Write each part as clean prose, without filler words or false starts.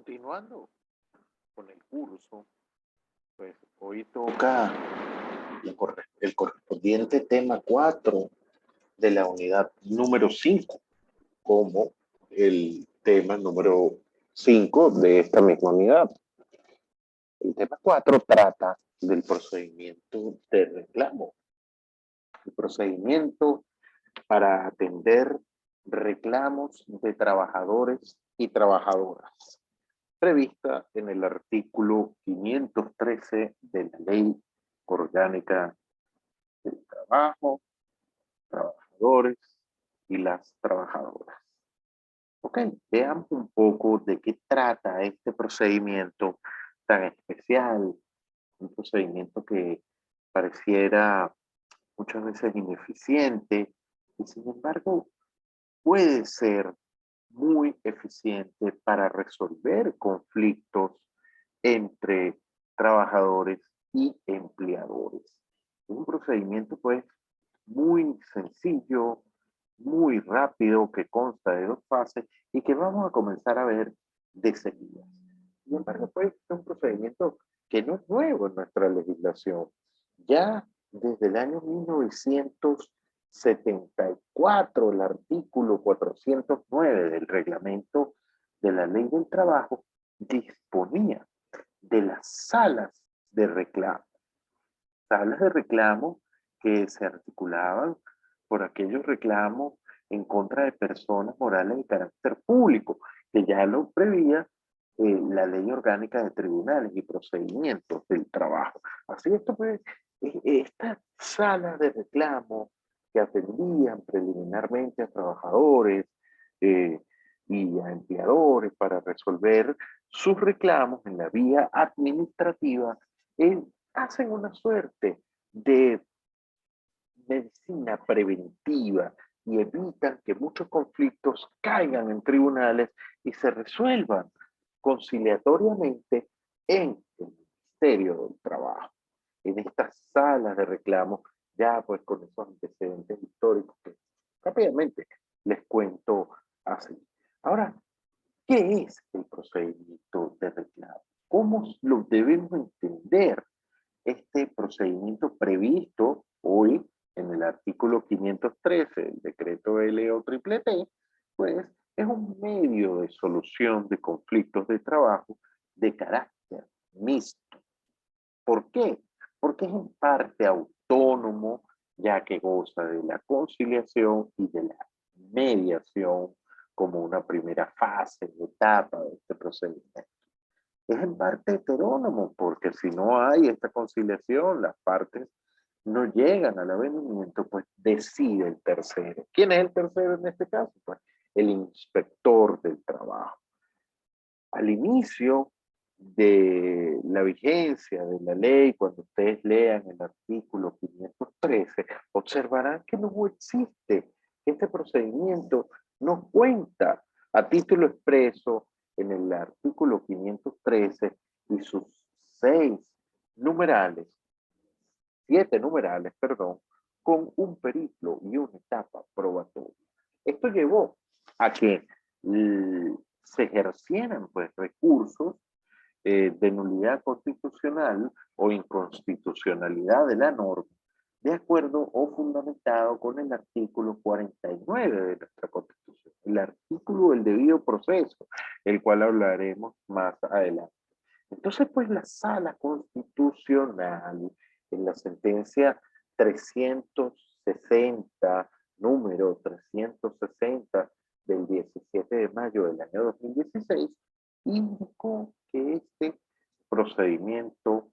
Continuando con el curso, pues hoy toca el correspondiente tema 4 de la unidad número 5, como el tema número 5 de esta misma unidad. El tema 4 trata del procedimiento de reclamo. El procedimiento para atender reclamos de trabajadores y trabajadoras, prevista en el artículo 513 de la Ley Orgánica del Trabajo, Trabajadores y las Trabajadoras. Ok, veamos un poco de qué trata este procedimiento tan especial, un procedimiento que pareciera muchas veces ineficiente y sin embargo puede ser muy eficiente para resolver conflictos entre trabajadores y empleadores. Es un procedimiento pues muy sencillo, muy rápido, que consta de 2 fases y que vamos a comenzar a ver de seguida. Sin embargo, pues es un procedimiento que no es nuevo en nuestra legislación. Ya desde el año 1974, el artículo 409 del reglamento de la Ley del Trabajo disponía de las salas de reclamo. Salas de reclamo que se articulaban por aquellos reclamos en contra de personas morales de carácter público, que ya lo prevía la Ley Orgánica de Tribunales y Procedimientos del Trabajo. Así esto pues, estas salas de reclamo que atendían preliminarmente a trabajadores y a empleadores para resolver sus reclamos en la vía administrativa, hacen una suerte de medicina preventiva y evitan que muchos conflictos caigan en tribunales y se resuelvan conciliatoriamente en el Ministerio del Trabajo. En estas salas de reclamo, ya pues con esos antecedentes históricos que rápidamente les cuento así. Ahora, ¿qué es el procedimiento de reclamo? ¿Cómo lo debemos entender? Este procedimiento previsto hoy en el artículo 513 del decreto LO-T, pues es un medio de solución de conflictos de trabajo de carácter mixto. ¿Por qué? Porque es en parte autónomo, ya que goza de la conciliación y de la mediación como una primera fase, etapa de este procedimiento. Es en parte heterónomo, porque si no hay esta conciliación, las partes no llegan al avenimiento, pues decide el tercero. ¿Quién es el tercero en este caso? Pues el inspector del trabajo. Al inicio de la vigencia de la ley, cuando ustedes lean el artículo 513, observarán que no existe, este procedimiento no cuenta a título expreso en el artículo 513 y sus 6 numerales, 7 numerales, perdón, con un periplo y una etapa probatoria. Esto llevó a que se ejercieran pues, recursos de nulidad constitucional o inconstitucionalidad de la norma, de acuerdo o fundamentado con el artículo 49 de nuestra Constitución, el artículo del debido proceso, el cual hablaremos más adelante. Entonces, pues la Sala Constitucional, en la sentencia 360, número 360 del 17 de mayo del año 2016, indicó que este procedimiento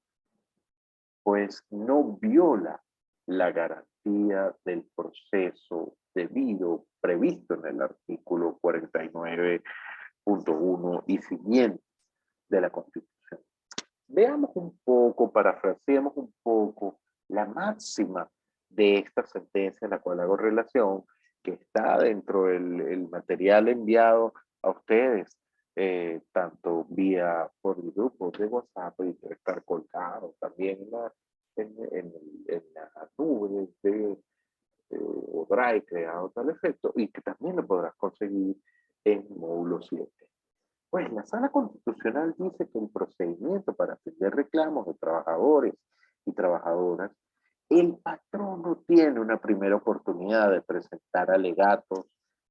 pues no viola la garantía del proceso debido previsto en el artículo 49.1 y siguiente de la Constitución. Veamos un poco, parafraseemos un poco la máxima de esta sentencia en la cual hago relación, que está dentro del material enviado a ustedes, tanto vía por el grupo de WhatsApp y debe estar colgado también en la nube de o Drive creado tal efecto, y que también lo podrás conseguir en módulo 7. Pues la Sala Constitucional dice que el procedimiento para atender reclamos de trabajadores y trabajadoras, el patrono tiene una primera oportunidad de presentar alegatos,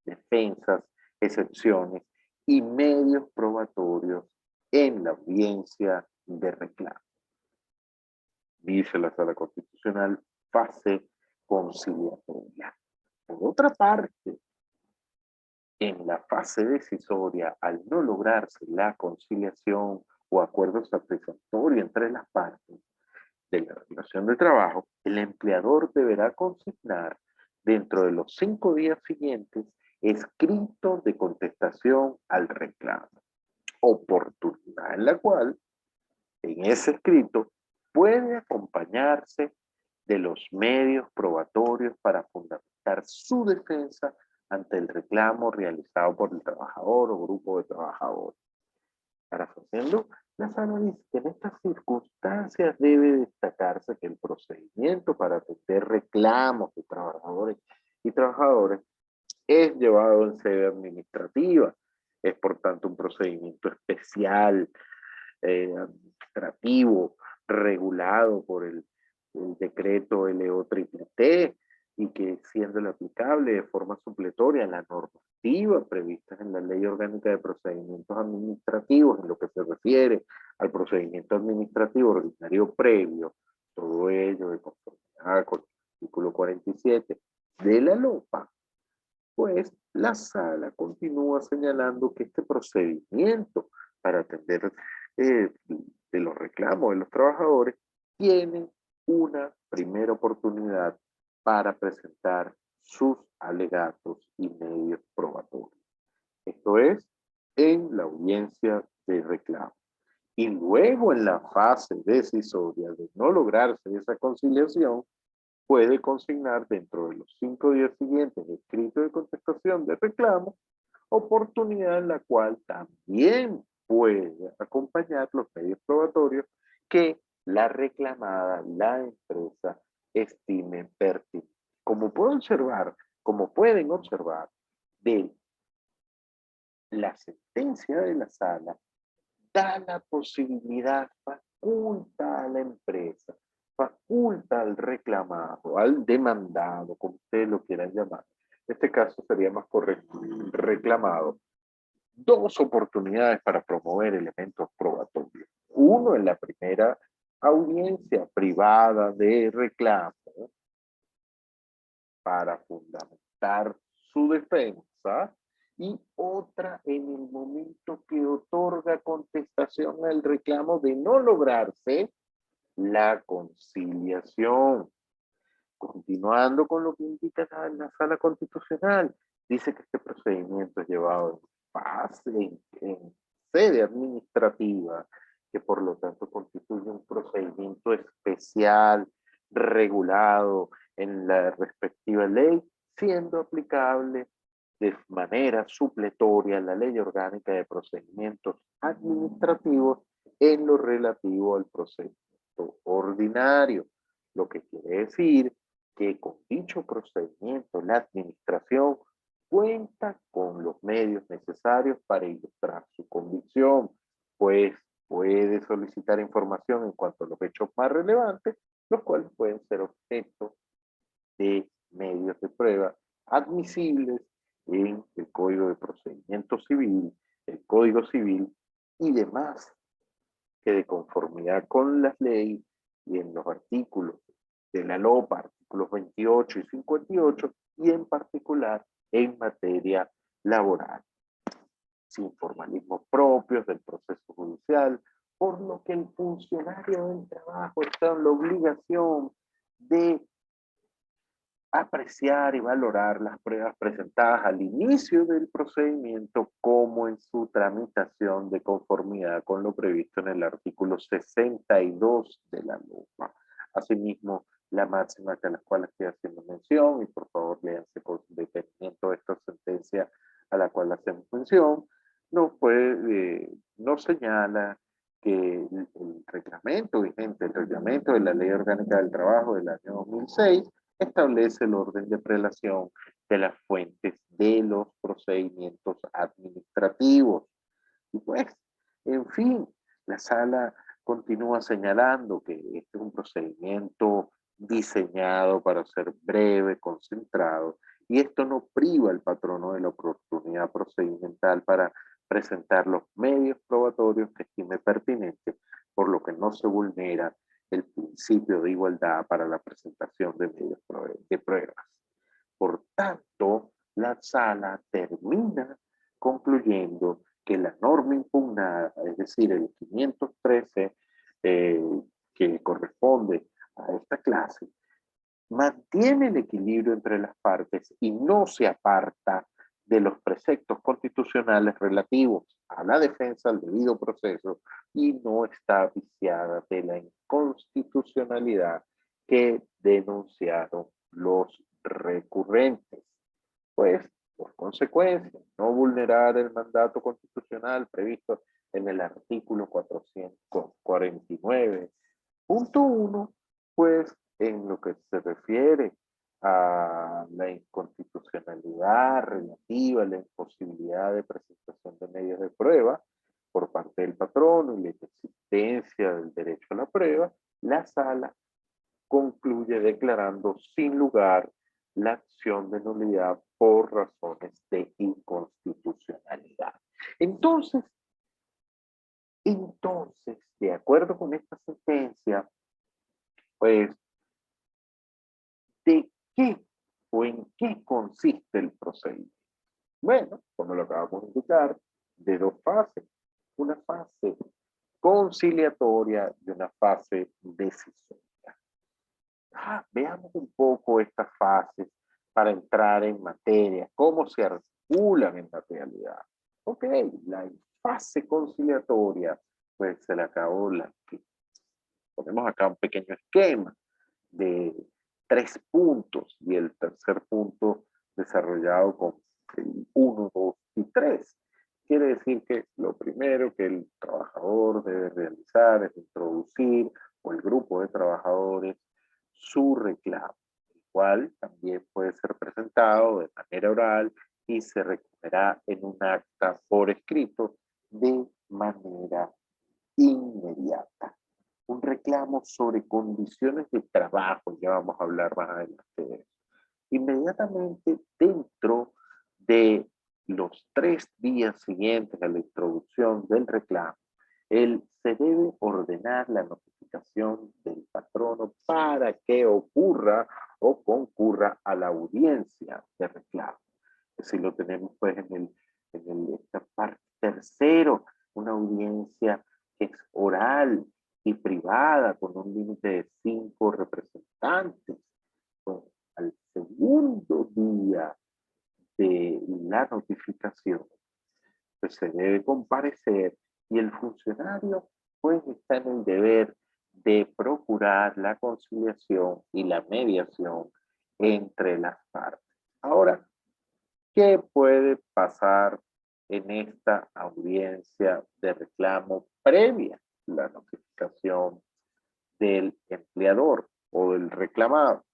defensas, excepciones y medios probatorios en la audiencia de reclamo. Dice la Sala Constitucional, fase conciliatoria. Por otra parte, en la fase decisoria, al no lograrse la conciliación o acuerdo satisfactorio entre las partes de la relación de trabajo, el empleador deberá consignar dentro de los 5 días siguientes escrito de contestación al reclamo, oportunidad en la cual, en ese escrito, puede acompañarse de los medios probatorios para fundamentar su defensa ante el reclamo realizado por el trabajador o grupo de trabajadores. Parafraseando, la Sala dice que en estas circunstancias debe destacarse que el procedimiento para atender reclamos de trabajadores y trabajadoras es llevado en sede administrativa. Es por tanto un procedimiento especial, administrativo, regulado por el decreto LO-TTT, y que siendo el aplicable de forma supletoria en la normativa prevista en la Ley Orgánica de Procedimientos Administrativos, en lo que se refiere al procedimiento administrativo ordinario previo, todo ello de conformidad con el artículo 47 de la LOPA, pues la Sala continúa señalando que este procedimiento para atender de los reclamos de los trabajadores tiene una primera oportunidad para presentar sus alegatos y medios probatorios. Esto es, en la audiencia de reclamo. Y luego en la fase decisoria de no lograrse esa conciliación, puede consignar dentro de los 5 días siguientes escrito de contestación de reclamo, oportunidad en la cual también puede acompañar los medios probatorios que la reclamada, la empresa, estime pertinente. Como pueden observar, de la sentencia de la sala da la posibilidad, faculta a la empresa, faculta al reclamado, al demandado, como ustedes lo quieran llamar. En este caso sería más correcto, reclamado, 2 oportunidades para promover elementos probatorios. Uno, en la primera audiencia privada de reclamo para fundamentar su defensa, y otra en el momento que otorga contestación al reclamo de no lograrse la conciliación. Continuando con lo que indica la Sala Constitucional, dice que este procedimiento es llevado en sede administrativa, que por lo tanto constituye un procedimiento especial, regulado en la respectiva ley, siendo aplicable de manera supletoria la Ley Orgánica de Procedimientos Administrativos en lo relativo al procedimiento ordinario, lo que quiere decir que con dicho procedimiento la administración cuenta con los medios necesarios para ilustrar su convicción, pues puede solicitar información en cuanto a los hechos más relevantes, los cuales pueden ser objeto de medios de prueba admisibles en el Código de Procedimiento Civil, el Código Civil y demás, que de conformidad con las leyes y en los artículos de la LOPA, artículos 28 y 58, y en particular en materia laboral, sin formalismos propios del proceso judicial, por lo que el funcionario del trabajo está en la obligación de apreciar y valorar las pruebas presentadas al inicio del procedimiento como en su tramitación de conformidad con lo previsto en el artículo 62 de la LOPA. Asimismo, la máxima a la cual estoy haciendo mención, y por favor léanse con detenimiento esta sentencia a la cual hacemos mención, no señala que el reglamento vigente, el reglamento de la Ley Orgánica del Trabajo del año 2006, establece el orden de prelación de las fuentes de los procedimientos administrativos. Y pues, en fin, la sala continúa señalando que este es un procedimiento diseñado para ser breve, concentrado, y esto no priva al patrono de la oportunidad procedimental para presentar los medios probatorios que estime pertinentes, por lo que no se vulnera el principio de igualdad para la presentación de medios de pruebas. Por tanto, la sala termina concluyendo que la norma impugnada, es decir, el 513, que corresponde a esta clase, mantiene el equilibrio entre las partes y no se aparta de los preceptos constitucionales relativos a la defensa al debido proceso y no está viciada de la inconstitucionalidad que denunciaron los recurrentes. Pues, por consecuencia, no vulnerar el mandato constitucional previsto en el artículo 449.1, pues en lo que se refiere a la inconstitucionalidad relativa a la imposibilidad de presentación de medios de prueba por parte del patrono y la existencia del derecho a la prueba, la sala concluye declarando sin lugar la acción de nulidad por razones de inconstitucionalidad. Entonces, de acuerdo con esta sentencia, pues, ¿de qué o en qué consiste el procedimiento? Bueno, como lo acabamos de indicar, de dos fases. Una fase conciliatoria y una fase decisoria. Veamos un poco estas fases para entrar en materia, cómo se articulan en la realidad. Ok, la fase conciliatoria, pues se le acabó ponemos acá un pequeño esquema de 3 puntos y el tercer punto desarrollado con el 1, 2 y 3. Quiere decir que lo primero que el trabajador debe realizar es introducir, o el grupo de trabajadores, su reclamo, el cual también puede ser presentado de manera oral y se recogerá en un acta por escrito de manera inmediata. Un reclamo sobre condiciones de trabajo, ya vamos a hablar más adelante de eso. Inmediatamente dentro de los 3 días siguientes a la introducción del reclamo, se debe ordenar la notificación del patrono para que ocurra o concurra a la audiencia de reclamo. Si lo tenemos pues esta parte tercero, una audiencia que es oral y privada con un límite de 5 representantes. Pues, al segundo día de la notificación, pues se debe comparecer y el funcionario pues está en el deber de procurar la conciliación y la mediación entre las partes. Ahora, ¿qué puede pasar en esta audiencia de reclamo previa a la notificación del empleador o del reclamado?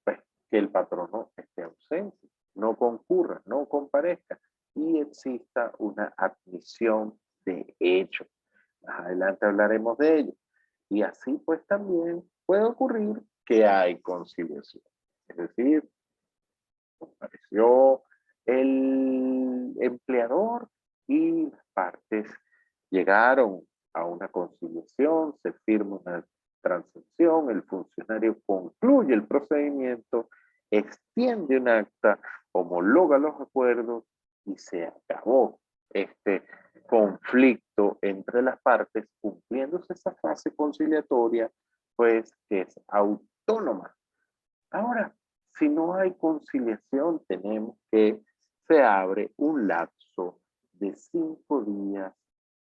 Pues que el patrono esté ausente, no concurra, no comparezca y exista una admisión de hecho. Más adelante hablaremos de ello. Y así pues también puede ocurrir que hay conciliación. Es decir, compareció el empleador y las partes llegaron a una conciliación, se firma una transacción, el funcionario concluye el procedimiento, extiende un acta, homologa los acuerdos y se acabó este conflicto entre las partes, cumpliéndose esa fase conciliatoria, pues que es autónoma. Ahora, si no hay conciliación, tenemos que se abre un lapso de 5 días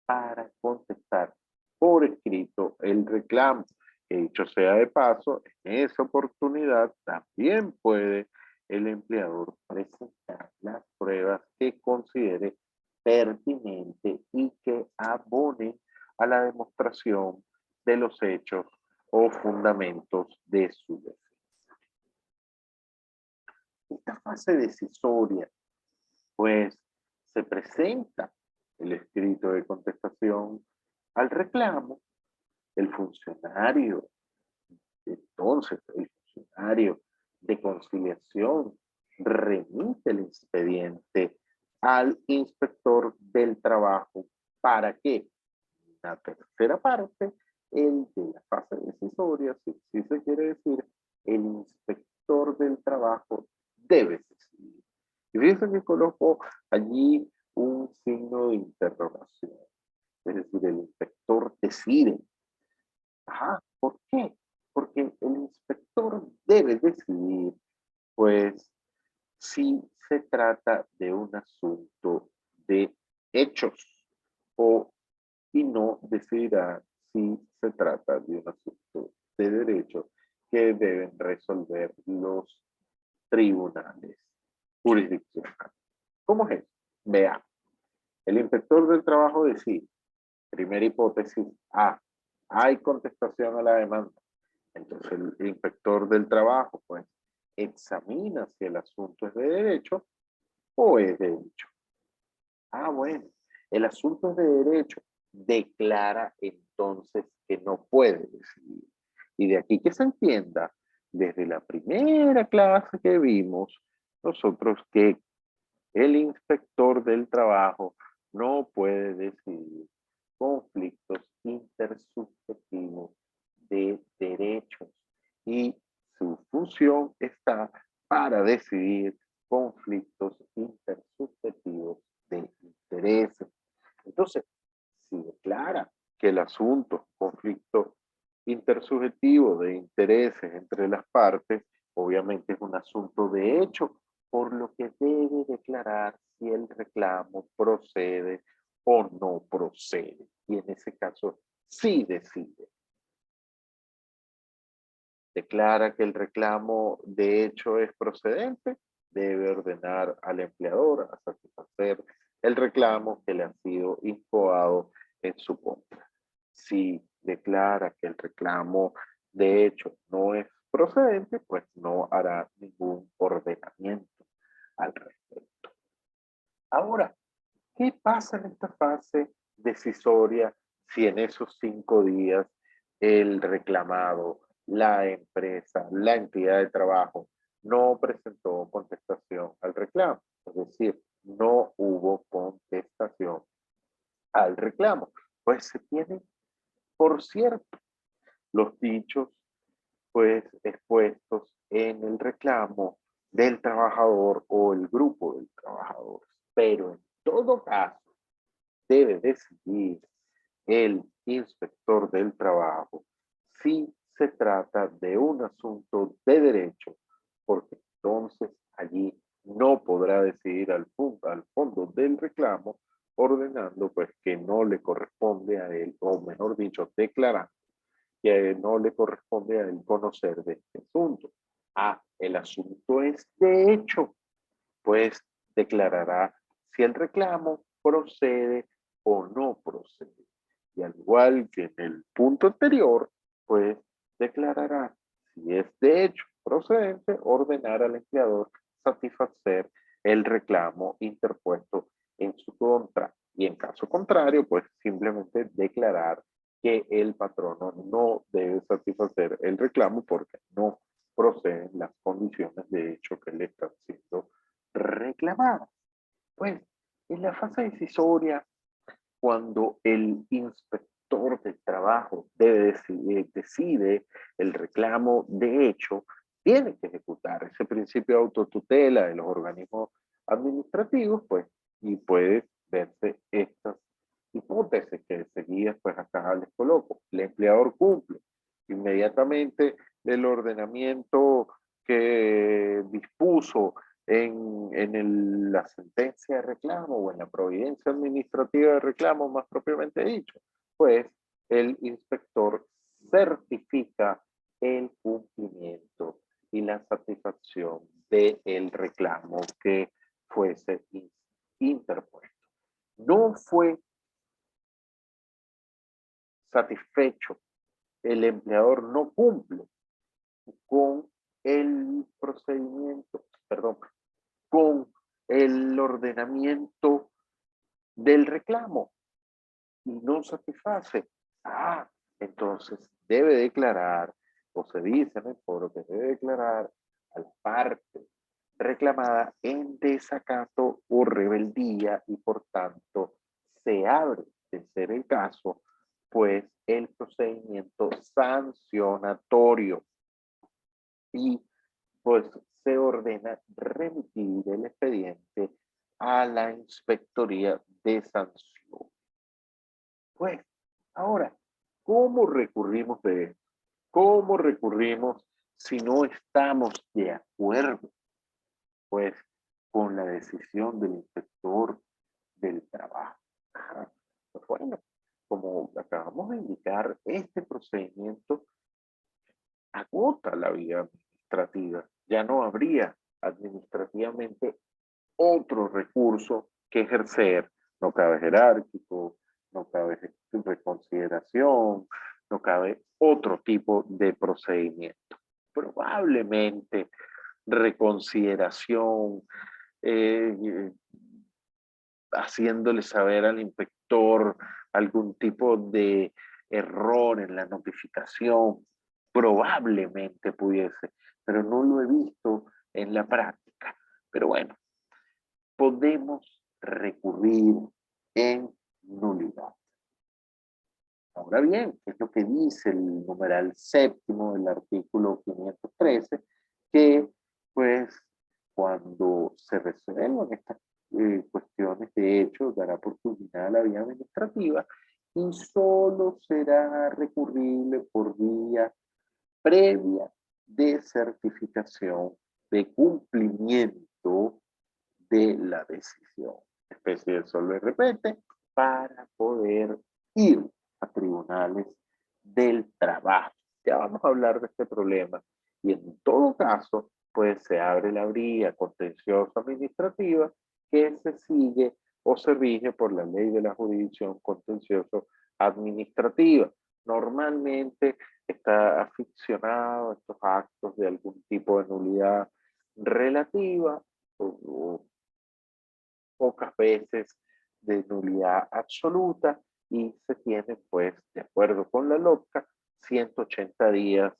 para contestar por escrito el reclamo. Que dicho sea de paso, en esa oportunidad también puede el empleador presentar las pruebas que considere pertinente y que abone a la demostración de los hechos o fundamentos de su defensa. Esta fase decisoria, pues, se presenta el escrito de contestación al reclamo, el funcionario, entonces el funcionario de conciliación remite el expediente al inspector del trabajo para que la tercera parte, el de la fase decisoria, si se quiere decir, el inspector del trabajo debe decidir. Y fíjense que coloco allí un signo de interrogación. Es decir, el inspector decide. Ajá, ¿por qué? Porque el inspector debe decidir, pues, si se trata de un asunto de hechos o y no decidirá si se trata de un asunto de derecho que deben resolver los tribunales jurisdiccionales. ¿Cómo es eso? Veamos. El inspector del trabajo decide, primera hipótesis A, hay contestación a la demanda. Entonces el inspector del trabajo pues examina si el asunto es de derecho o es de hecho. Ah, bueno, el asunto es de derecho. Declara entonces que no puede decidir. Y de aquí que se entienda, desde la primera clase que vimos, nosotros que el inspector del trabajo no puede decidir conflictos intersubjetivos de derechos y su función está para decidir conflictos intersubjetivos de intereses. Entonces, si declara que el asunto, conflicto intersubjetivo de intereses entre las partes, obviamente es un asunto de hecho, por lo que debe declarar si el reclamo procede o no procede. Y en ese caso, sí decide. Declara que el reclamo de hecho es procedente, debe ordenar al empleador a satisfacer el reclamo que le ha sido incoado en su contra. Si declara que el reclamo de hecho no es procedente, pues no hará ningún ordenamiento al respecto. Ahora, ¿qué pasa en esta fase decisoria si en esos 5 días el reclamado, la empresa, la entidad de trabajo no presentó contestación al reclamo? Es decir, no hubo contestación al reclamo. Pues se tienen, por cierto, los dichos pues expuestos en el reclamo del trabajador o el grupo del trabajador. Pero en todo caso, debe decidir el inspector del trabajo si se trata de un asunto de derecho, porque entonces allí no podrá decidir al fondo del reclamo, ordenando pues que no le corresponde a él, o mejor dicho, declarando que no le corresponde a él conocer de este asunto. Ah, el asunto es de hecho, pues declarará si el reclamo procede o no procede. Y al igual que en el punto anterior, pues declarará si es de hecho procedente, ordenar al empleador satisfacer el reclamo interpuesto en su contra. Y en caso contrario, pues simplemente declarar que el patrono no debe satisfacer el reclamo porque no proceden las condiciones de hecho que le están siendo reclamadas. Pues en la fase decisoria, cuando el inspector de trabajo decide el reclamo de hecho, tiene que ejecutar ese principio de autotutela de los organismos administrativos, pues, y puede verse estas hipótesis que seguidas, pues acá les coloco. El empleador cumple inmediatamente el ordenamiento que dispuso la sentencia de reclamo o en la providencia administrativa de reclamo, más propiamente dicho, pues el inspector certifica el cumplimiento y la satisfacción del reclamo que fuese interpuesto. No fue satisfecho, el empleador no cumple con el procedimiento, perdón, con el ordenamiento del reclamo y no satisface. Entonces debe declarar, o se dice en el foro que debe declarar a la parte reclamada en desacato o rebeldía y por tanto se abre, de ser el caso, pues el procedimiento sancionatorio y pues se ordena remitir el expediente a la Inspectoría de Sanción. Pues, ahora, ¿cómo recurrimos de esto? ¿Cómo recurrimos si no estamos de acuerdo, pues, con la decisión del inspector del trabajo? Pues bueno, como acabamos de indicar, este procedimiento agota la vía administrativa. Ya no habría administrativamente otro recurso que ejercer. No cabe jerárquico, no cabe reconsideración, no cabe otro tipo de procedimiento. Probablemente reconsideración, haciéndole saber al inspector algún tipo de error en la notificación, probablemente pudiese, pero no lo he visto en la práctica. Pero bueno, podemos recurrir en nulidad. Ahora bien, ¿qué es lo que dice el numeral séptimo del artículo 513? Que pues cuando se resuelvan estas cuestiones de hecho dará por culminada la vía administrativa y solo será recurrible por vía previa de certificación de cumplimiento de la decisión. Especie de solo y repete para poder ir a tribunales del trabajo. Ya vamos a hablar de este problema y en todo caso, pues se abre la vía contenciosa administrativa que se sigue o se rige por la ley de la jurisdicción contencioso administrativa. Normalmente está aficionado a estos actos de algún tipo de nulidad relativa o pocas veces de nulidad absoluta y se tiene, pues, de acuerdo con la LOCA, 180 días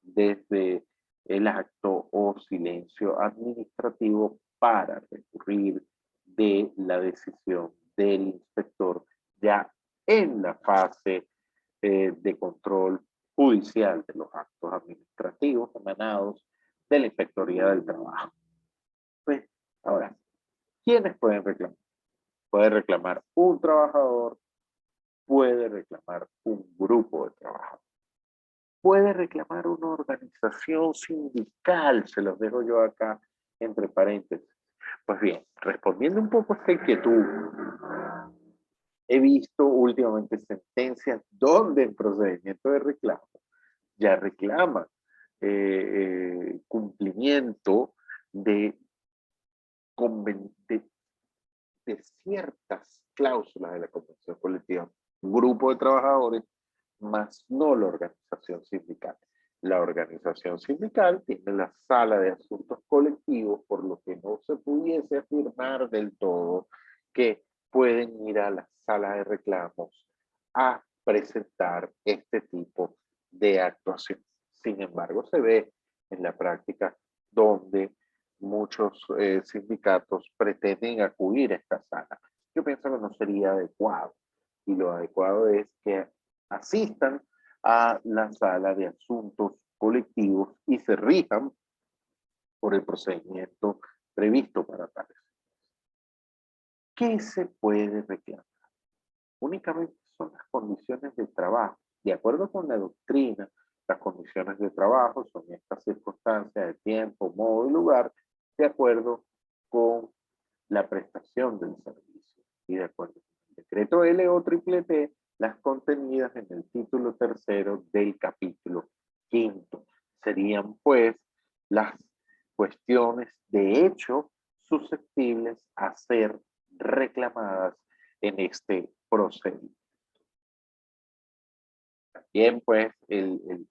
desde el acto o silencio administrativo para recurrir de la decisión del inspector ya en la fase de control judicial de los actos administrativos emanados de la Inspectoría del Trabajo. Pues, ahora, ¿quiénes pueden reclamar? Puede reclamar un trabajador, puede reclamar un grupo de trabajadores, puede reclamar una organización sindical, se los dejo yo acá entre paréntesis. Pues bien, respondiendo un poco a esta inquietud, he visto últimamente sentencias donde el procedimiento de reclamo ya reclama cumplimiento de, de, de ciertas cláusulas de la convención colectiva. Un grupo de trabajadores, más no la organización sindical. La organización sindical tiene la sala de asuntos colectivos, por lo que no se pudiese afirmar del todo que pueden ir a la sala de reclamos a presentar este tipo de actuación. Sin embargo, se ve en la práctica donde muchos sindicatos pretenden acudir a esta sala. Yo pienso que no sería adecuado y lo adecuado es que asistan a la sala de asuntos colectivos y se rijan por el procedimiento previsto para tales. ¿Qué se puede reclamar? Únicamente son las condiciones de trabajo. De acuerdo con la doctrina, las condiciones de trabajo son estas circunstancias de tiempo, modo y lugar, de acuerdo con la prestación del servicio. Y de acuerdo con el decreto LOTTT, las contenidas en el título tercero del capítulo quinto. Serían pues las cuestiones de hecho susceptibles a ser reclamadas en este procedimiento. También pues el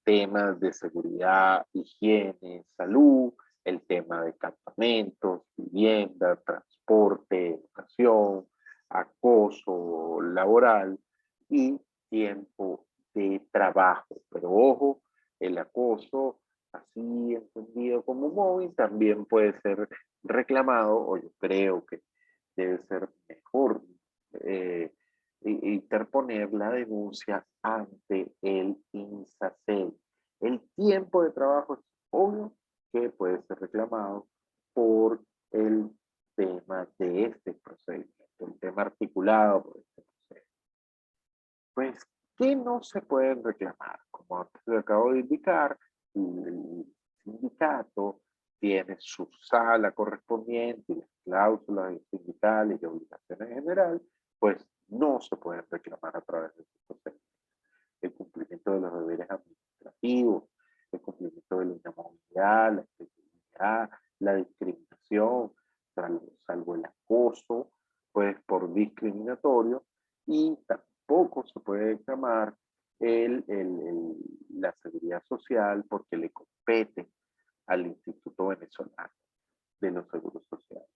tema de seguridad, higiene, salud, el tema de campamentos, vivienda, transporte, educación discriminación, acoso laboral y tiempo de trabajo. Pero ojo, el acoso, así entendido como móvil, también puede ser reclamado, o yo creo que debe ser mejor interponer la denuncia ante el INSACEL. El tiempo de trabajo es obvio que puede ser reclamado por el tema de este procedimiento, el tema articulado por este procedimiento. Pues, ¿qué no se puede reclamar? Como te acabo de indicar, el sindicato tiene su sala correspondiente y las cláusulas sindicales y obligaciones en general, pues no se pueden reclamar a través de este procedimiento. El cumplimiento de los deberes administrativos, el cumplimiento de la inamovilidad, la excesividad, la discriminación, salvo el acoso, pues por discriminatorio, y tampoco se puede reclamar la seguridad social porque le compete al Instituto Venezolano de los Seguros Sociales.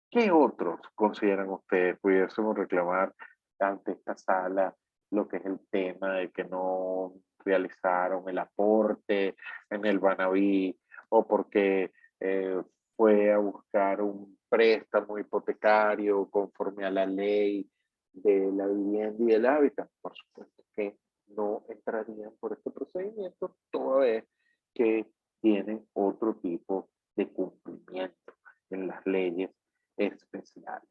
¿Qué otros consideran ustedes pudiésemos reclamar ante esta sala lo que es el tema de que no realizaron el aporte en el Banaví o porque fue a buscar un préstamo hipotecario conforme a la ley de la vivienda y del hábitat? Por supuesto que no entrarían por este procedimiento, toda vez que tienen otro tipo de cumplimiento en las leyes especiales.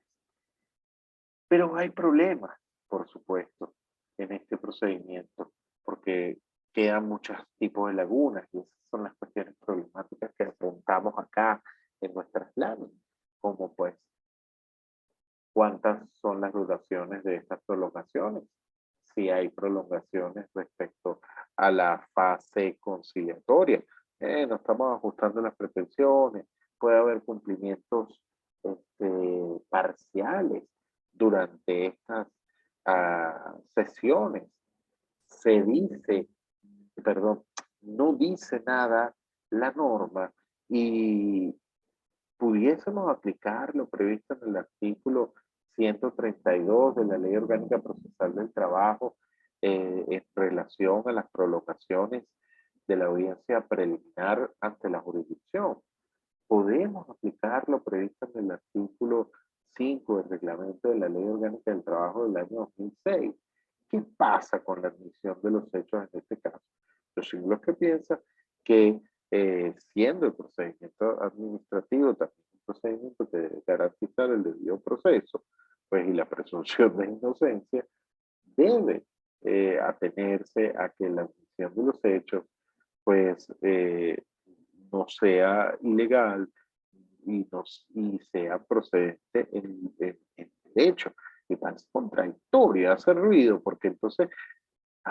Pero hay problemas, por supuesto, en este procedimiento, porque quedan muchos tipos de lagunas y esas son las cuestiones problemáticas que apuntamos acá en nuestras láminas, como pues cuántas son las duraciones de estas prolongaciones, si hay prolongaciones respecto a la fase conciliatoria. No estamos ajustando las pretensiones, puede haber cumplimientos parciales durante estas sesiones. Se dice, perdón, no dice nada la norma y pudiésemos aplicar lo previsto en el artículo 132 de la Ley Orgánica Procesal del Trabajo en relación a las prolongaciones de la audiencia preliminar ante la jurisdicción. Podemos aplicar lo previsto en el artículo 5 del reglamento de la Ley Orgánica del Trabajo del año 2006. ¿Qué pasa con la admisión de los hechos en este caso? Yo soy los que piensan que siendo el procedimiento administrativo también un procedimiento que debe garantizar el debido proceso, pues y la presunción de inocencia, debe atenerse a que la admisión de los hechos pues no sea ilegal y sea procedente en derecho. Y tan contradictorio, hace ruido, porque entonces,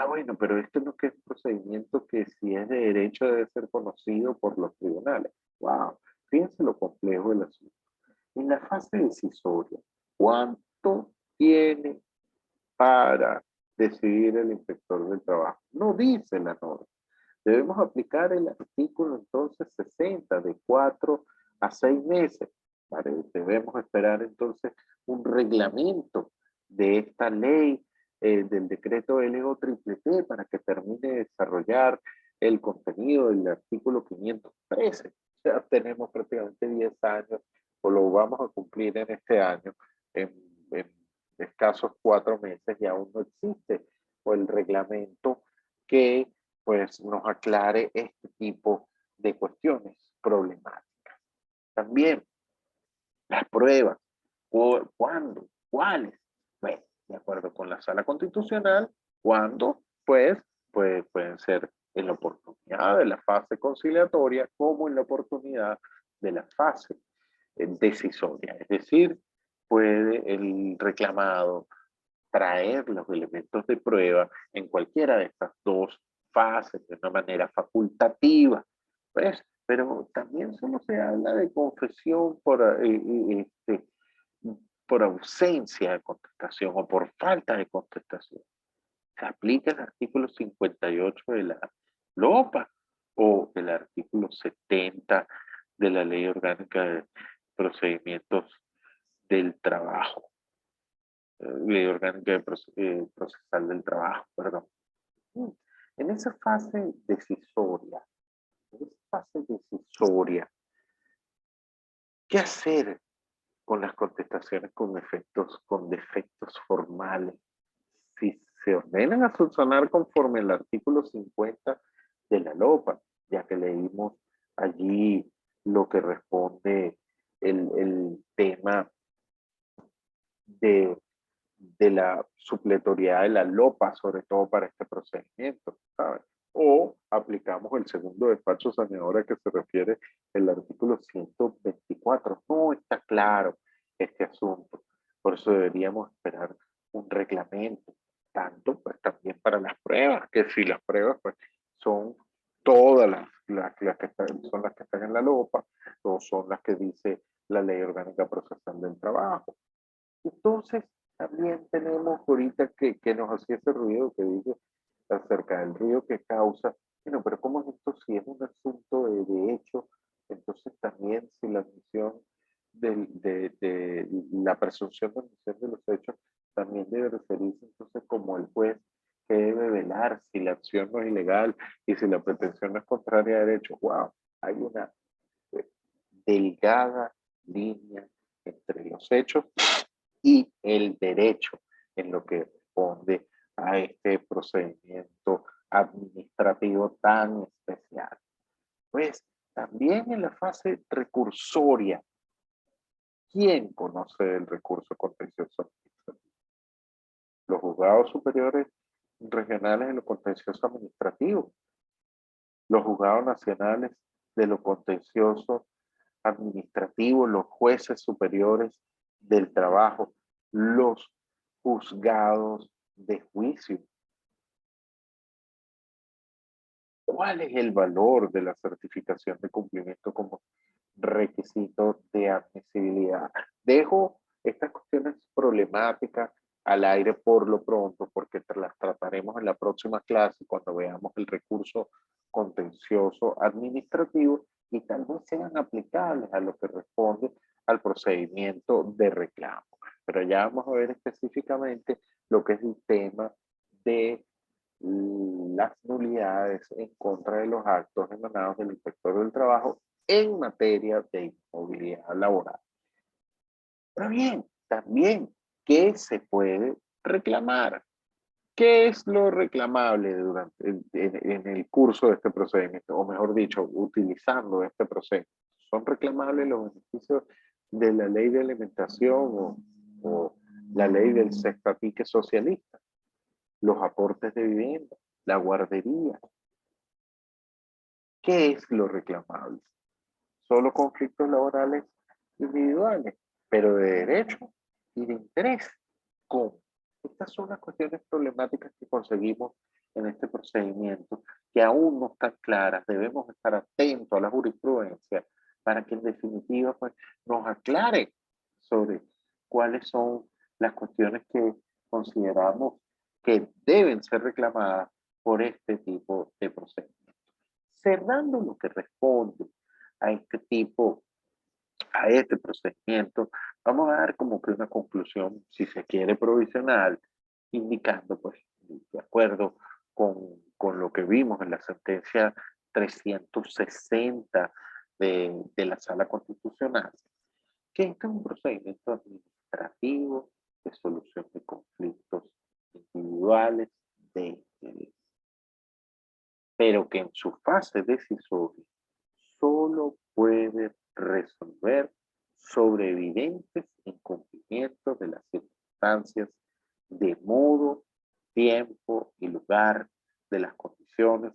bueno, pero esto no es un procedimiento que si es de derecho debe ser conocido por los tribunales. Wow, fíjense lo complejo del asunto. En la fase decisoria, ¿cuánto tiene para decidir el inspector del trabajo? No dice la norma. Debemos aplicar el artículo entonces 60 de 4 a 6 meses. ¿Vale? Debemos esperar entonces un reglamento de esta ley, del decreto LO-T para que termine de desarrollar el contenido del artículo 513. Ya tenemos prácticamente 10 años, o lo vamos a cumplir en este año, en escasos 4 meses, y aún no existe o el reglamento que pues nos aclare este tipo de cuestiones problemáticas. También las pruebas, ¿cuándo? ¿Cuáles? Bueno, de acuerdo con la Sala Constitucional, ¿cuándo? Pues pueden ser en la oportunidad de la fase conciliatoria como en la oportunidad de la fase decisoria. Es decir, puede el reclamado traer los elementos de prueba en cualquiera de estas dos fases de una manera facultativa, pues, pero también solo se habla de confesión por ausencia de contestación o por falta de contestación. Se aplica el artículo 58 de la LOPA o el artículo 70 de la Ley Orgánica de Procedimientos del trabajo, ley orgánica procesal del trabajo, perdón. En esa fase decisoria, ¿qué hacer con las contestaciones con defectos formales? Si se ordenan a subsanar conforme al artículo 50 de la LOPA, ya que leímos allí lo que responde el tema de la supletoriedad de la LOPA, sobre todo para este procedimiento, ¿sabes? O aplicamos el segundo despacho saneador a que se refiere el artículo 124. No está claro este asunto. Por eso deberíamos esperar un reglamento, tanto pues también para las pruebas, que si las pruebas pues son todas las que están, son las que están en la LOPA, o son las que dice la Ley Orgánica Procesal del Trabajo. Entonces, también tenemos ahorita que nos hacía ese ruido que dice acerca del ruido que causa. Bueno, pero ¿cómo es esto? Si es un asunto de hecho, entonces también si la admisión de la presunción de admisión de los hechos también debe referirse entonces como el juez que debe velar si la acción no es ilegal y si la pretensión no es contraria a derecho. ¡Wow! Hay una delgada línea entre los hechos y el derecho en lo que responde a este procedimiento administrativo tan especial. Pues también en la fase recursoria, ¿quién conoce el recurso contencioso administrativo? Los juzgados superiores regionales de lo contencioso administrativo, los juzgados nacionales de lo contencioso administrativo, los jueces superiores del trabajo, los juzgados de juicio. ¿Cuál es el valor de la certificación de cumplimiento como requisito de admisibilidad? Dejo estas cuestiones problemáticas al aire por lo pronto, porque las trataremos en la próxima clase cuando veamos el recurso contencioso administrativo y tal vez sean aplicables a lo que responde al procedimiento de reclamo. Pero ya vamos a ver específicamente lo que es el tema de las nulidades en contra de los actos emanados del inspector del trabajo en materia de inmovilidad laboral. Pero bien, también, ¿qué se puede reclamar? ¿Qué es lo reclamable durante, en el curso de este procedimiento? O mejor dicho, utilizando este procedimiento. ¿Son reclamables los beneficios de la ley de alimentación o la ley del sextapique socialista? Los aportes de vivienda, la guardería. ¿Qué es lo reclamable? Solo conflictos laborales individuales, pero de derecho y de interés. ¿Cómo? Estas son las cuestiones problemáticas que conseguimos en este procedimiento, que aún no están claras. Debemos estar atentos a la jurisprudencia para que en definitiva pues, nos aclare sobre cuáles son las cuestiones que consideramos que deben ser reclamadas por este tipo de procedimientos. Cerrando lo que responde a este tipo, a este procedimiento, vamos a dar como que una conclusión, si se quiere, provisional, indicando, pues, de acuerdo con lo que vimos en la sentencia 360 de la Sala Constitucional, que este es un procedimiento administrativo de solución de conflictos individuales de interés, pero que en su fase decisoria solo puede resolver sobre evidentes incumplimientos de las circunstancias de modo, tiempo y lugar de las condiciones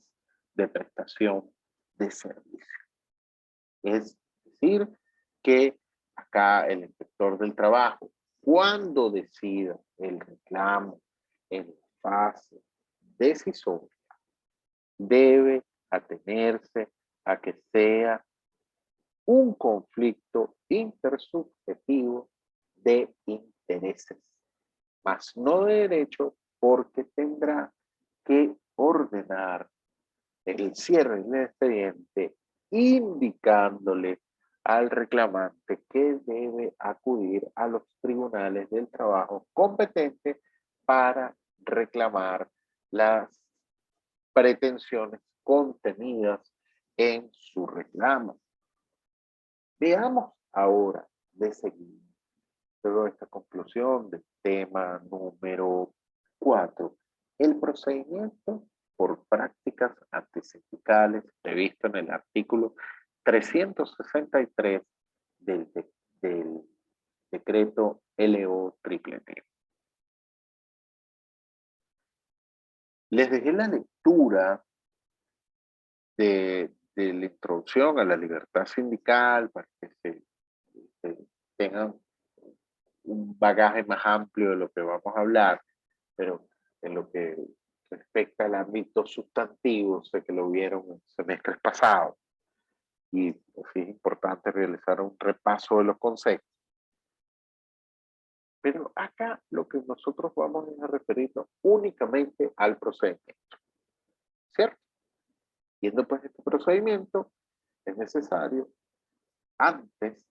de prestación de servicio. Es decir, que acá el inspector del trabajo, cuando decida el reclamo en fase decisoria, debe atenerse a que sea un conflicto intersubjetivo de intereses, mas no de derecho, porque tendrá que ordenar el cierre del expediente indicándole al reclamante que debe acudir a los tribunales del trabajo competentes para reclamar las pretensiones contenidas en su reclamo. Veamos ahora de seguida toda esta conclusión del tema número 4, el procedimiento por prácticas antisindicales previsto en el artículo 363 del decreto LO-TT. Les dejé la lectura de la introducción a la libertad sindical para que se tengan un bagaje más amplio de lo que vamos a hablar, pero en lo que respecta al ámbito sustantivo, sé que lo vieron en semestres pasados y pues, es importante realizar un repaso de los conceptos. Pero acá lo que nosotros vamos a referirnos únicamente al procedimiento, ¿cierto? Viendo pues este procedimiento, es necesario antes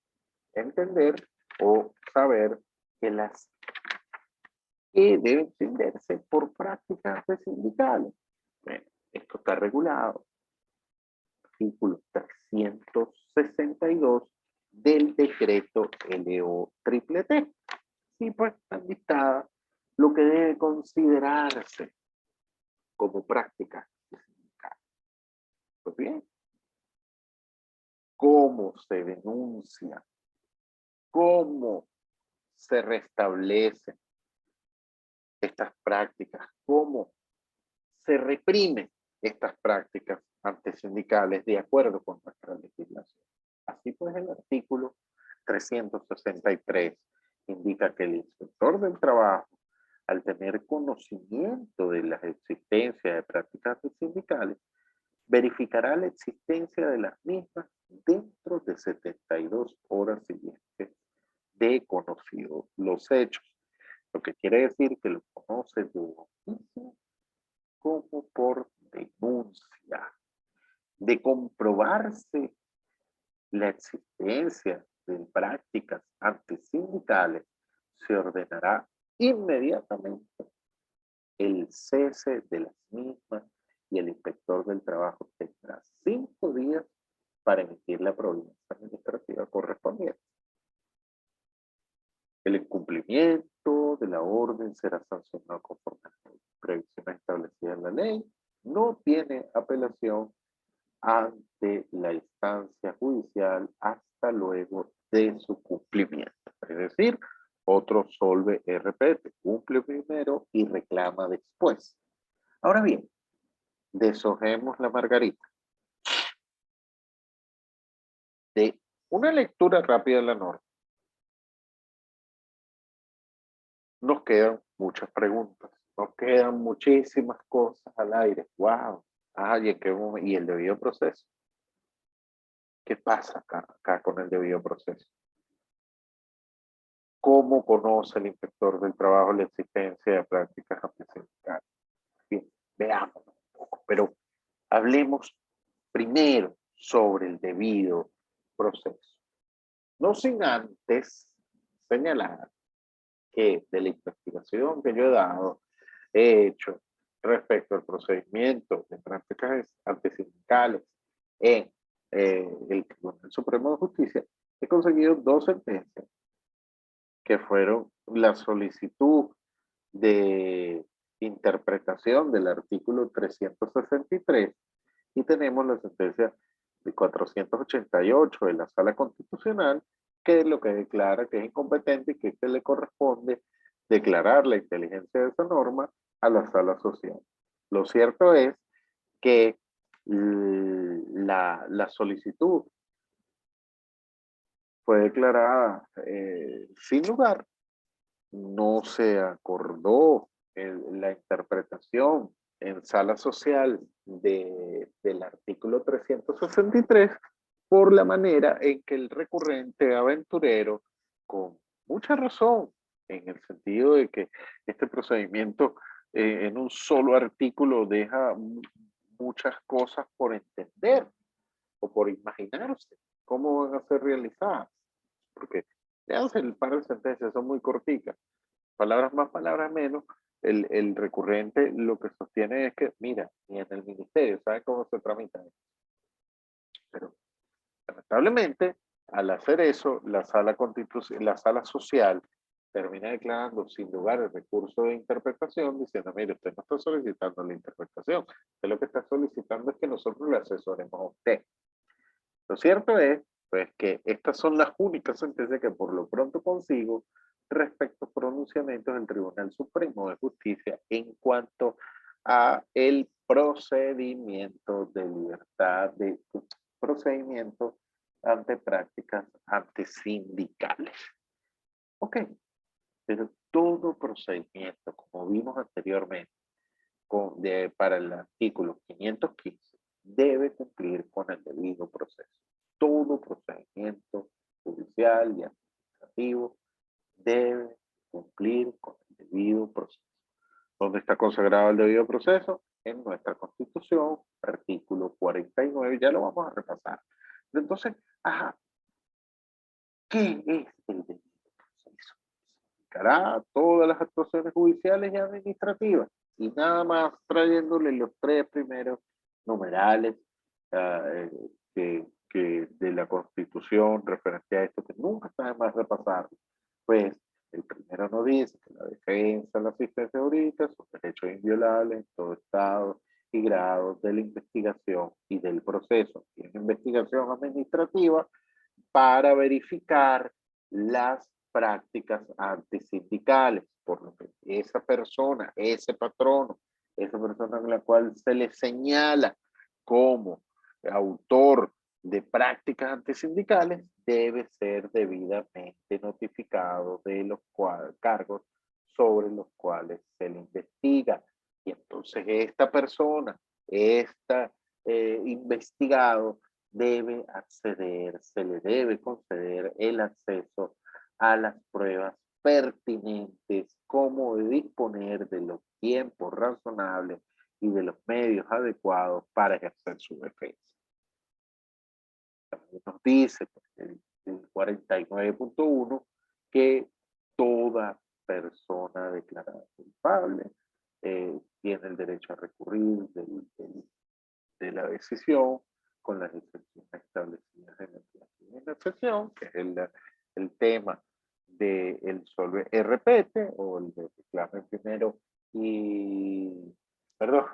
entender o saber que las que deben entenderse por prácticas sindicales. Bueno, esto está regulado. Artículo 362 del decreto LO-TT. Sí, pues están listadas lo que debe considerarse como práctica sindical. Pues bien, ¿cómo se denuncia? ¿Cómo se restablecen estas prácticas? ¿Cómo se reprimen estas prácticas antisindicales de acuerdo con nuestra legislación? Así pues, el artículo 363 indica que el inspector del trabajo, al tener conocimiento de la existencia de prácticas sindicales, verificará la existencia de las mismas dentro de 72 horas siguientes de conocidos los hechos. Lo que quiere decir que lo conoce de oficio como por denuncia. De comprobarse la existencia de prácticas antisindicales, se ordenará inmediatamente el cese de las mismas y el inspector del trabajo tendrá 5 días para emitir la providencia administrativa correspondiente. El incumplimiento de la orden será sancionado conforme a las previsiones establecidas en la ley. No tiene apelación ante la instancia judicial hasta luego de su cumplimiento. Es decir, otro solve RPT, cumple primero y reclama después. Ahora bien, deshojemos la margarita. De una lectura rápida de la norma, nos quedan muchas preguntas, nos quedan muchísimas cosas al aire. ¡Wow! Ah, ¿y en qué momento? ¿Y el debido proceso? ¿Qué pasa acá con el debido proceso? ¿Cómo conoce el inspector del trabajo la existencia de prácticas antisindicales? Bien, veamos un poco, pero hablemos primero sobre el debido proceso. No sin antes señalar que de la investigación que yo he hecho respecto al procedimiento de prácticas antisindicales en el Tribunal Supremo de Justicia, he conseguido 2 sentencias que fueron la solicitud de interpretación del artículo 363 y tenemos la sentencia de 488 de la Sala Constitucional, que es lo que declara que es incompetente y que le corresponde declarar la inteligencia de esa norma a la Sala Social. Lo cierto es que la solicitud fue declarada sin lugar, no se acordó la interpretación en sala social del artículo 363 por la manera en que el recurrente aventurero, con mucha razón, en el sentido de que este procedimiento en un solo artículo deja muchas cosas por entender o por imaginarse. ¿Cómo van a ser realizadas? Porque ya el par de sentencias son muy corticas, palabras más, palabras menos. El recurrente lo que sostiene es que, mira, ni en el ministerio sabe cómo se tramita esto. Pero lamentablemente, al hacer eso, la sala social termina declarando sin lugar el recurso de interpretación, diciendo, mire, usted no está solicitando la interpretación, usted lo que está solicitando es que nosotros le asesoremos a usted. Lo cierto es, pues, que estas son las únicas sentencias que por lo pronto consigo respecto a pronunciamientos del Tribunal Supremo de Justicia en cuanto a el procedimiento de libertad, de procedimiento ante prácticas antisindicales. Ok, pero todo procedimiento, como vimos anteriormente, para el artículo 515, debe cumplir con el debido proceso. Todo procedimiento judicial y administrativo debe cumplir con el debido proceso. ¿Dónde está consagrado el debido proceso? En nuestra Constitución, artículo 49, ya lo vamos a repasar. Entonces, ¿qué es el debido proceso? Indicará todas las actuaciones judiciales y administrativas, y nada más trayéndole los tres primeros numerales de la Constitución referente a esto, que nunca está de más repasar. Pues el primero nos dice que la defensa, la asistencia jurídica son derechos inviolables en todo estado y grado de la investigación y del proceso. Y en investigación administrativa para verificar las prácticas antisindicales, por lo que esa persona, ese patrono, esa persona en la cual se le señala como autor de prácticas antisindicales debe ser debidamente notificado de los cargos sobre los cuales se le investiga. Y entonces esta persona, investigado, debe acceder, se le debe conceder el acceso a las pruebas pertinentes, como de disponer de los tiempos razonables y de los medios adecuados para ejercer su defensa. También nos dice el 49.1 que toda persona declarada culpable tiene el derecho a recurrir de la decisión con las excepciones establecidas en la excepción, que es el tema del solve repete o el de reclame primero y, perdón,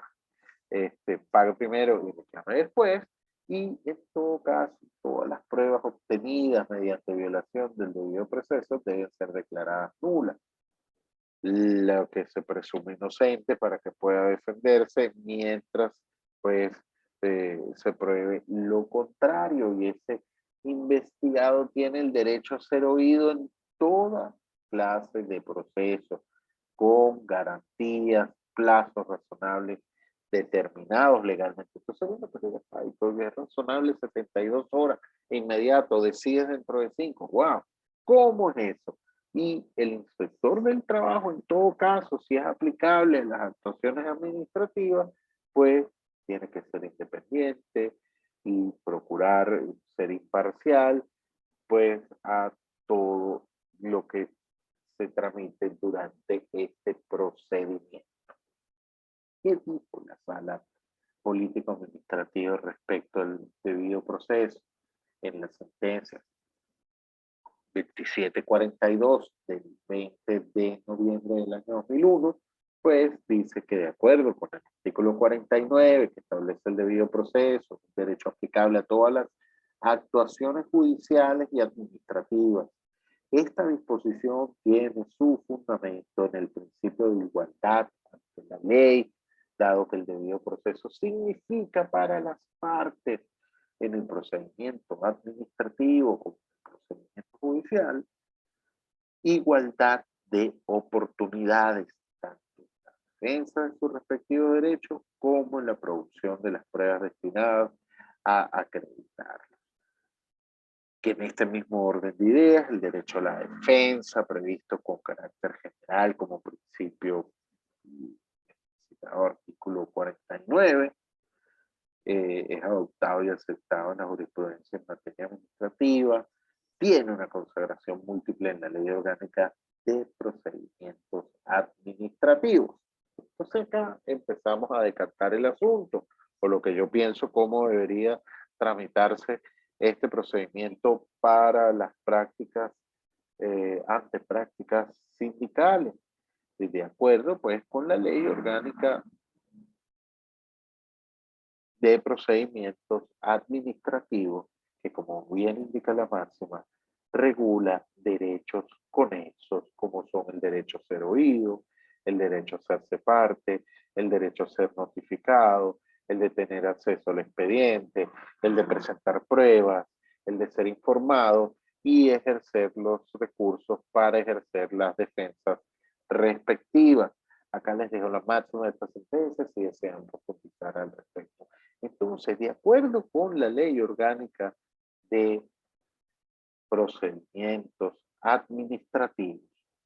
pague primero y reclame después, y en todo caso, todas las pruebas obtenidas mediante violación del debido proceso deben ser declaradas nulas. Lo que se presume inocente para que pueda defenderse mientras pues se pruebe lo contrario, y ese investigado tiene el derecho a ser oído en toda clase de proceso con garantías, plazos razonables determinados legalmente. Entonces, bueno, pero pues es razonable 72 horas, inmediato, decides dentro de 5. ¡Wow! ¿Cómo es eso? Y el inspector del trabajo, en todo caso, si es aplicable en las actuaciones administrativas, pues tiene que ser independiente y procurar ser imparcial, pues a todo lo que se tramite durante este procedimiento. ¿Qué dijo la sala político-administrativa respecto al debido proceso en la sentencia 2742 del 20 de noviembre del año 2001? Pues dice que de acuerdo con el artículo 49, que establece el debido proceso, un derecho aplicable a todas las actuaciones judiciales y administrativas, esta disposición tiene su fundamento en el principio de igualdad ante la ley, dado que el debido proceso significa para las partes en el procedimiento administrativo como en el procedimiento judicial igualdad de oportunidades, tanto en la defensa de sus respectivos derechos como en la producción de las pruebas destinadas a acreditarlos. Que en este mismo orden de ideas, el derecho a la defensa, previsto con carácter general como principio, citado artículo 49, es adoptado y aceptado en la jurisprudencia en materia administrativa, tiene una consagración múltiple en la Ley Orgánica de Procedimientos Administrativos. Entonces acá empezamos a decantar el asunto, por lo que yo pienso cómo debería tramitarse este procedimiento para las prácticas, ante prácticas sindicales, y de acuerdo pues con la Ley Orgánica de Procedimientos Administrativos, que como bien indica la máxima, regula derechos conexos, como son el derecho a ser oído, el derecho a hacerse parte, el derecho a ser notificado, el de tener acceso al expediente, el de presentar pruebas, el de ser informado y ejercer los recursos para ejercer las defensas respectivas. Acá les dejo la máxima de esta sentencia si desean profundizar al respecto. Entonces, de acuerdo con la Ley Orgánica de Procedimientos Administrativos,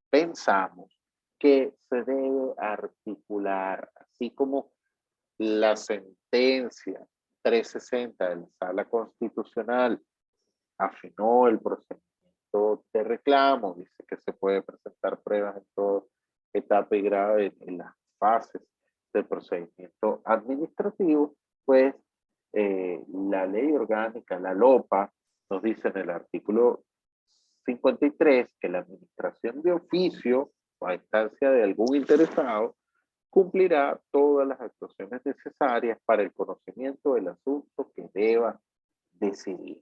pensamos que se debe articular, así como la sentencia 360 de la Sala Constitucional afinó el procedimiento de reclamo, dice que se puede presentar pruebas en toda etapa y grado en las fases del procedimiento administrativo, pues la ley orgánica, la LOPA, nos dice en el artículo 53 que la administración de oficio o a instancia de algún interesado cumplirá todas las actuaciones necesarias para el conocimiento del asunto que deba decidir,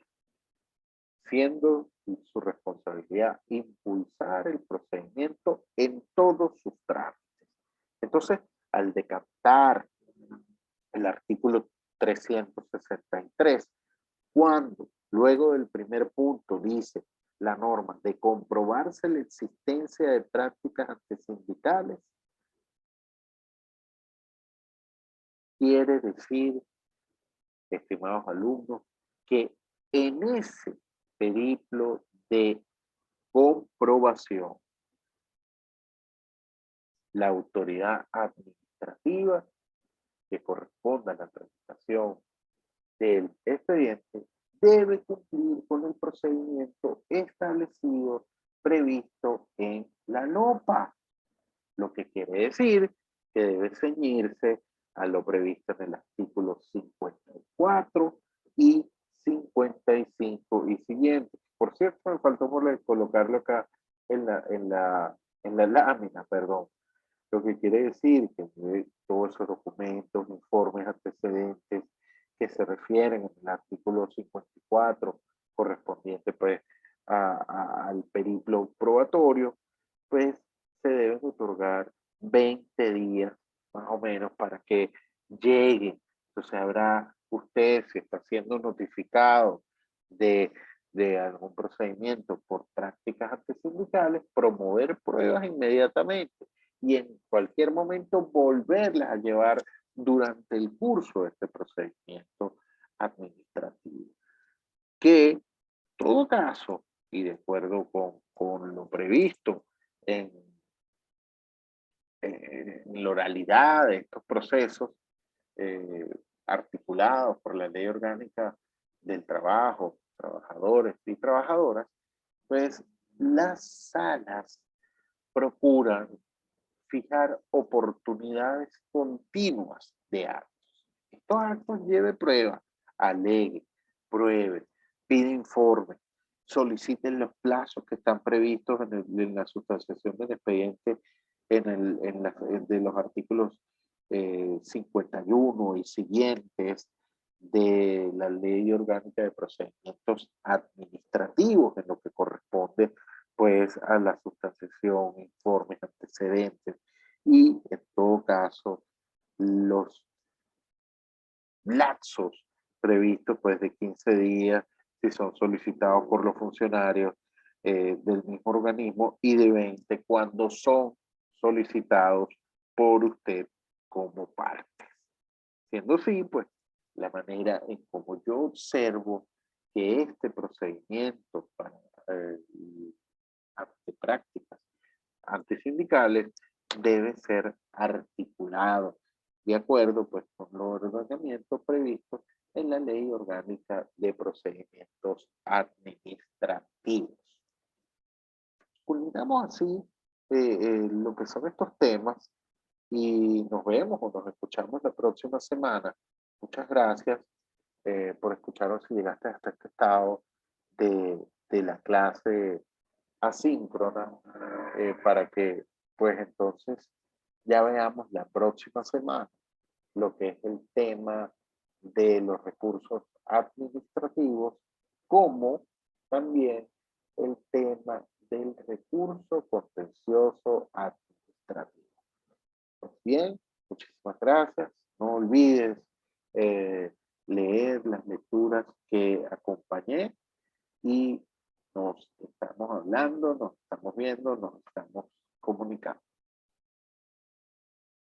siendo su responsabilidad impulsar el procedimiento en todos sus trámites. Entonces, al decantar el artículo 363, cuando luego del primer punto dice la norma de comprobarse la existencia de prácticas antisindicales, quiere decir, estimados alumnos, que en ese periplo de comprobación, la autoridad administrativa que corresponda a la tramitación del expediente debe cumplir con el procedimiento establecido, previsto en la LOPA, lo que quiere decir que debe ceñirse a lo previsto en el artículo 54 y 55 y siguientes. Por cierto, me faltó colocarlo acá en la lámina, perdón. Lo que quiere decir que todos esos documentos, informes, antecedentes que se refieren en el artículo 54, correspondiente pues al periplo probatorio, pues se deben otorgar 20 días más o menos para que lleguen. Entonces habrá usted, si está siendo notificado de algún procedimiento por prácticas antisindicales, promover pruebas inmediatamente y en cualquier momento volverlas a llevar durante el curso de este procedimiento administrativo. Que en todo caso, y de acuerdo con lo previsto en la oralidad de estos procesos articulados por la Ley Orgánica del Trabajo, trabajadores y trabajadoras, pues las salas procuran fijar oportunidades continuas de actos. Estos actos lleve prueba, alegue, pruebe, pide informe, soliciten los plazos que están previstos en la sustanciación del expediente de los artículos 51 y siguientes de la Ley Orgánica de Procedimientos Administrativos, en lo que corresponde pues a la sustanciación, informes, antecedentes y en todo caso los lapsos previstos pues de 15 días si son solicitados por los funcionarios del mismo organismo y de 20 cuando son solicitados por usted como partes. Siendo así, pues, la manera en como yo observo que este procedimiento para de prácticas antisindicales debe ser articulado de acuerdo pues con los ordenamientos previstos dinámica de procedimientos administrativos. Culminamos así lo que son estos temas y nos vemos o nos escuchamos la próxima semana. Muchas gracias por escucharnos si llegaste hasta este estado de la clase asíncrona para que pues entonces ya veamos la próxima semana lo que es el tema de los recursos administrativos, como también el tema del recurso contencioso administrativo. Pues bien, muchísimas gracias. No olvides leer las lecturas que acompañé y nos estamos hablando, nos estamos viendo, nos estamos comunicando.